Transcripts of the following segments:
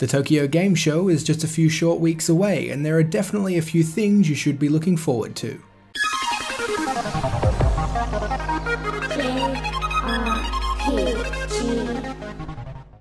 The Tokyo Game Show is just a few short weeks away, and there are definitely a few things you should be looking forward to.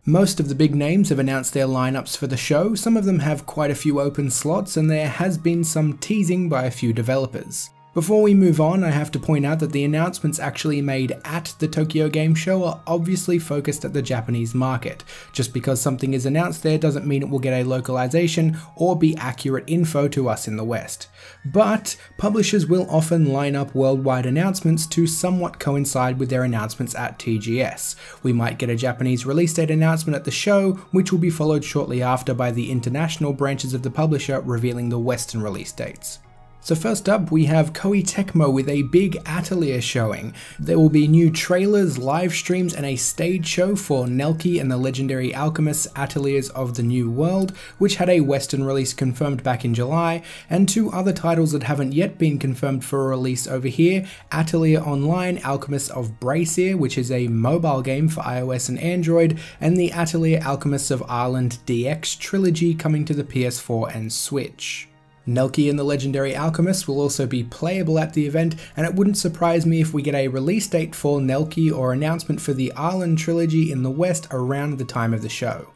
Most of the big names have announced their lineups for the show. Some of them have quite a few open slots, and there has been some teasing by a few developers. Before we move on, I have to point out that the announcements actually made at the Tokyo Game Show are obviously focused at the Japanese market. Just because something is announced there doesn't mean it will get a localization or be accurate info to us in the West. But publishers will often line up worldwide announcements to somewhat coincide with their announcements at TGS. We might get a Japanese release date announcement at the show, which will be followed shortly after by the international branches of the publisher revealing the Western release dates. So first up, we have Koei Tecmo with a big Atelier showing. There will be new trailers, live streams, and a stage show for Nelky and the Legendary Alchemists Ateliers of the New World, which had a Western release confirmed back in July, and two other titles that haven't yet been confirmed for a release over here, Atelier Online Alchemists of Bracier, which is a mobile game for iOS and Android, and the Atelier Alchemists of Ireland DX trilogy coming to the PS4 and Switch. Nelky and the Legendary Alchemists will also be playable at the event, and it wouldn't surprise me if we get a release date for Nelky or announcement for the Ireland trilogy in the West around the time of the show.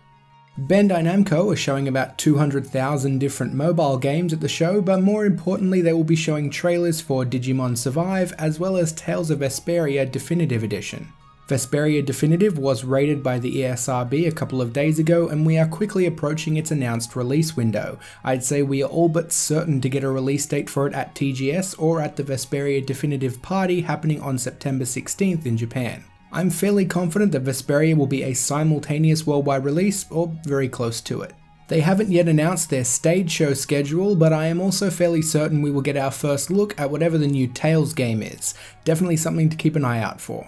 Bandai Namco are showing about 200,000 different mobile games at the show, but more importantly they will be showing trailers for Digimon Survive as well as Tales of Vesperia Definitive Edition. Vesperia Definitive was rated by the ESRB a couple of days ago, and we are quickly approaching its announced release window. I'd say we are all but certain to get a release date for it at TGS or at the Vesperia Definitive Party happening on September 16th in Japan. I'm fairly confident that Vesperia will be a simultaneous worldwide release, or very close to it. They haven't yet announced their stage show schedule, but I am also fairly certain we will get our first look at whatever the new Tales game is. Definitely something to keep an eye out for.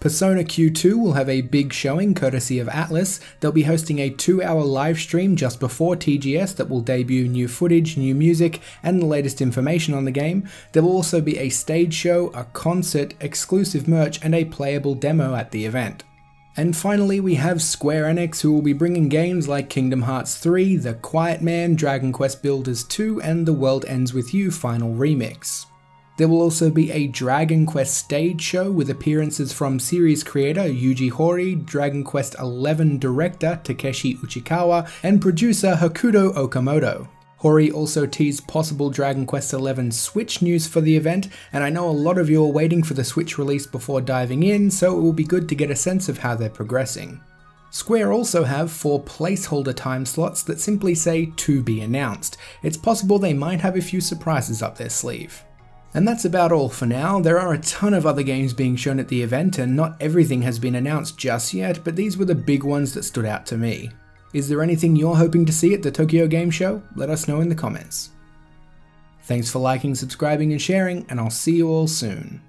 Persona Q2 will have a big showing courtesy of Atlus. They'll be hosting a 2-hour live stream just before TGS that will debut new footage, new music, and the latest information on the game. There will also be a stage show, a concert, exclusive merch, and a playable demo at the event. And finally we have Square Enix, who will be bringing games like Kingdom Hearts 3, The Quiet Man, Dragon Quest Builders 2, and The World Ends With You Final Remix. There will also be a Dragon Quest stage show with appearances from series creator Yuji Horii, Dragon Quest XI director Takeshi Uchikawa, and producer Hakuto Okamoto. Horii also teased possible Dragon Quest XI Switch news for the event, and I know a lot of you are waiting for the Switch release before diving in, so it will be good to get a sense of how they're progressing. Square also have 4 placeholder time slots that simply say to be announced. It's possible they might have a few surprises up their sleeve. And that's about all for now. There are a ton of other games being shown at the event, and not everything has been announced just yet, but these were the big ones that stood out to me. Is there anything you're hoping to see at the Tokyo Game Show? Let us know in the comments. Thanks for liking, subscribing, and sharing, and I'll see you all soon.